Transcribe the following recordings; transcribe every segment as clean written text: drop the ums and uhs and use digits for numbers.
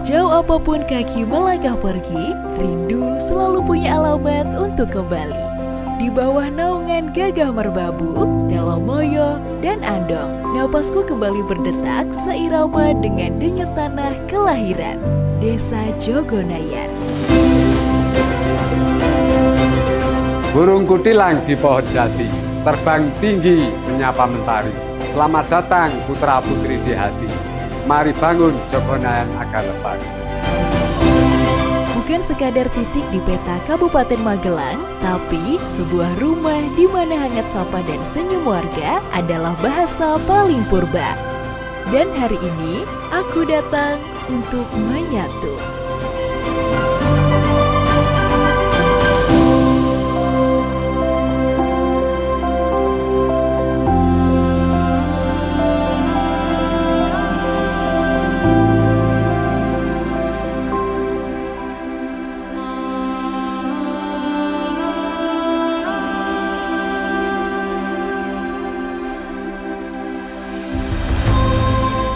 Sejauh apapun kaki melangkah pergi, rindu selalu punya alamat untuk kembali. Di bawah naungan Gagah Merbabu, Telomoyo, dan Andong, napasku kembali berdetak seirama dengan denyut tanah kelahiran, Desa Jogonayan. Burung kutilang di pohon jati, terbang tinggi menyapa mentari. Selamat datang putra-putri di hati, mari bangun Jogonayan agar lepas. Bukan sekadar titik di peta Kabupaten Magelang, tapi sebuah rumah di mana hangat sapa dan senyum warga adalah bahasa paling purba. Dan hari ini, aku datang untuk menyatu.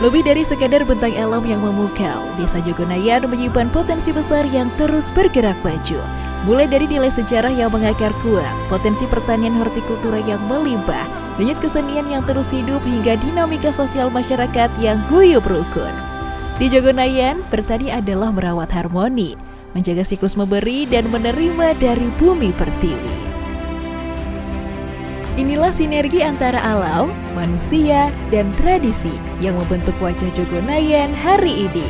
Lebih dari sekadar bentang alam yang memukau, Desa Jogonayan menyimpan potensi besar yang terus bergerak maju. Mulai dari nilai sejarah yang mengakar kuat, potensi pertanian hortikultura yang melimpah, denyut kesenian yang terus hidup hingga dinamika sosial masyarakat yang guyup rukun. Di Jogonayan, bertani adalah merawat harmoni, menjaga siklus memberi dan menerima dari bumi pertiwi. Inilah sinergi antara alam, manusia, dan tradisi yang membentuk wajah Jogonayan hari ini.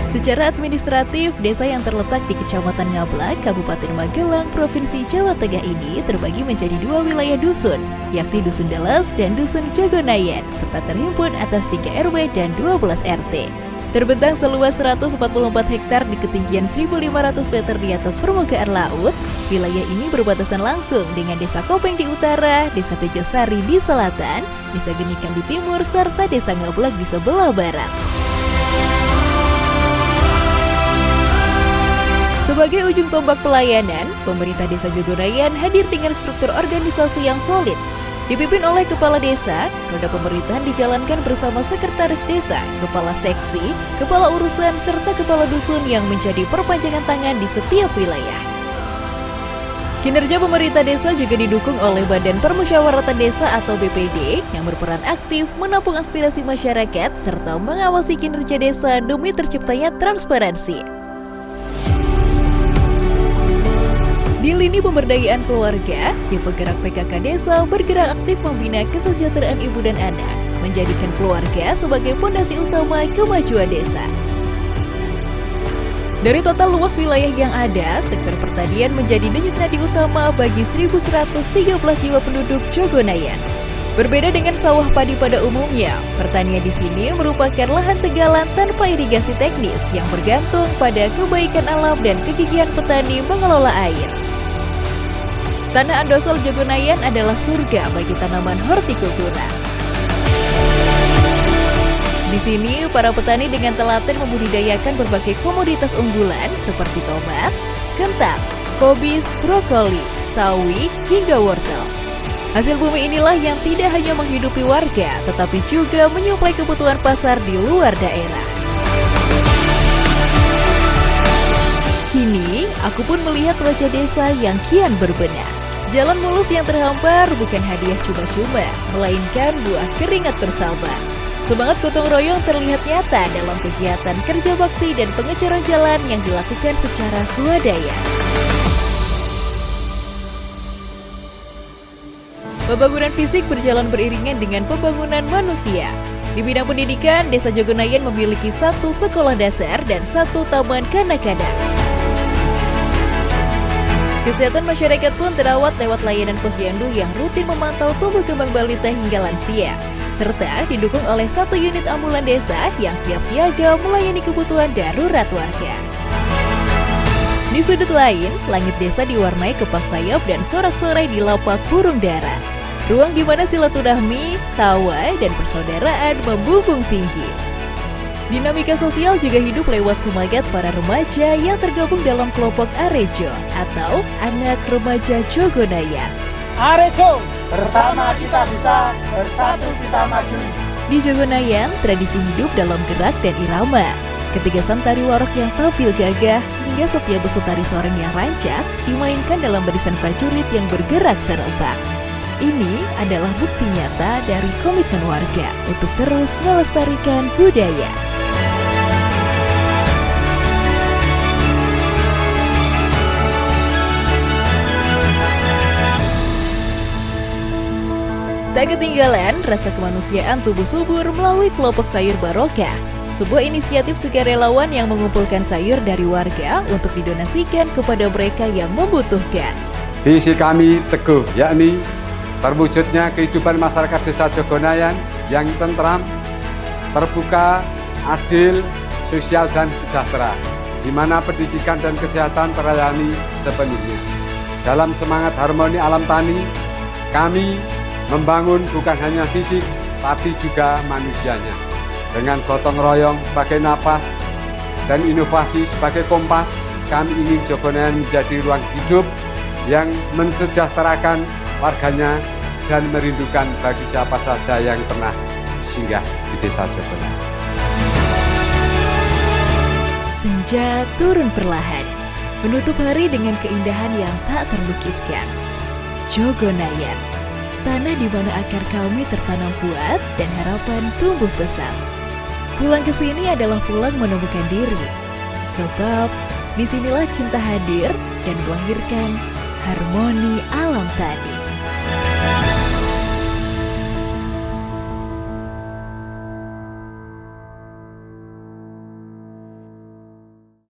Secara administratif, desa yang terletak di Kecamatan Ngablak, Kabupaten Magelang, Provinsi Jawa Tengah ini terbagi menjadi dua wilayah dusun, yakni Dusun Deles dan Dusun Jogonayan, serta terhimpun atas 3 RW dan 12 RT. Terbentang seluas 144 hektar di ketinggian 1.500 meter di atas permukaan laut, wilayah ini berbatasan langsung dengan Desa Kopeng di utara, Desa Tejosari di selatan, Desa Genikan di timur, serta Desa Ngablak di sebelah barat. Sebagai ujung tombak pelayanan, pemerintah Desa Jogonayan hadir dengan struktur organisasi yang solid. Dipimpin oleh Kepala Desa, roda pemerintahan dijalankan bersama Sekretaris Desa, Kepala Seksi, Kepala Urusan, serta Kepala Dusun yang menjadi perpanjangan tangan di setiap wilayah. Kinerja pemerintah desa juga didukung oleh Badan Permusyawaratan Desa atau BPD yang berperan aktif menampung aspirasi masyarakat serta mengawasi kinerja desa demi terciptanya transparansi. Di lini pemberdayaan keluarga, tim penggerak PKK Desa bergerak aktif membina kesejahteraan ibu dan anak, menjadikan keluarga sebagai fondasi utama kemajuan desa. Dari total luas wilayah yang ada, sektor pertanian menjadi denyut nadi utama bagi 1.113 jiwa penduduk Jogonayan. Berbeda dengan sawah padi pada umumnya, pertanian di sini merupakan lahan tegalan tanpa irigasi teknis yang bergantung pada kebaikan alam dan kegigihan petani mengelola air. Tanah Andosol Jogonayan adalah surga bagi tanaman hortikultura. Di sini, para petani dengan telaten membudidayakan berbagai komoditas unggulan seperti tomat, kentang, kobis, brokoli, sawi, hingga wortel. Hasil bumi inilah yang tidak hanya menghidupi warga, tetapi juga menyuplai kebutuhan pasar di luar daerah. Kini, aku pun melihat wajah desa yang kian berbenah. Jalan mulus yang terhampar bukan hadiah cuma-cuma, melainkan buah keringat bersama. Semangat gotong royong terlihat nyata dalam kegiatan kerja bakti dan pengecoran jalan yang dilakukan secara swadaya. Pembangunan fisik berjalan beriringan dengan pembangunan manusia. Di bidang pendidikan, Desa Jogonayan memiliki 1 sekolah dasar dan 1 taman kanak-kanak. Kesehatan masyarakat pun terawat lewat layanan posyandu yang rutin memantau tumbuh kembang balita hingga lansia, serta didukung oleh 1 unit ambulan desa yang siap siaga melayani kebutuhan darurat warga. Di sudut lain, langit desa diwarnai kepang sayap dan sorak-sorai di lapak burung dara. Ruang di mana silaturahmi, tawa, dan persaudaraan membumbung tinggi. Dinamika sosial juga hidup lewat semangat para remaja yang tergabung dalam kelompok Arejo atau Anak Remaja Jogonayan. Arejo, bersama kita bisa, bersatu kita maju. Di Jogonayan, tradisi hidup dalam gerak dan irama. Ketegasan tari warok yang tampil gagah hingga setiap besut tari soreng yang rancak dimainkan dalam barisan prajurit yang bergerak serentak. Ini adalah bukti nyata dari komitmen warga untuk terus melestarikan budaya. Tak ketinggalan rasa kemanusiaan tubuh subur melalui kelompok sayur barokah, sebuah inisiatif sukarelawan yang mengumpulkan sayur dari warga untuk didonasikan kepada mereka yang membutuhkan. Visi kami teguh, yakni terwujudnya kehidupan masyarakat desa Jogonayan yang tentram, terbuka, adil, sosial dan sejahtera, di mana pendidikan dan kesehatan terlayani sepenuhnya. Dalam semangat harmoni alam tani, kami membangun bukan hanya fisik, tapi juga manusianya. Dengan gotong royong sebagai napas dan inovasi sebagai kompas, kami ingin Jogonayan menjadi ruang hidup yang mensejahterakan warganya dan merindukan bagi siapa saja yang pernah singgah di desa Jogonayan. Senja turun perlahan, menutup hari dengan keindahan yang tak terlukiskan. Jogonayan, tanah di mana akar kami tertanam kuat dan harapan tumbuh besar. Pulang ke sini adalah pulang menemukan diri, sebab disinilah cinta hadir dan melahirkan harmoni alam tadi.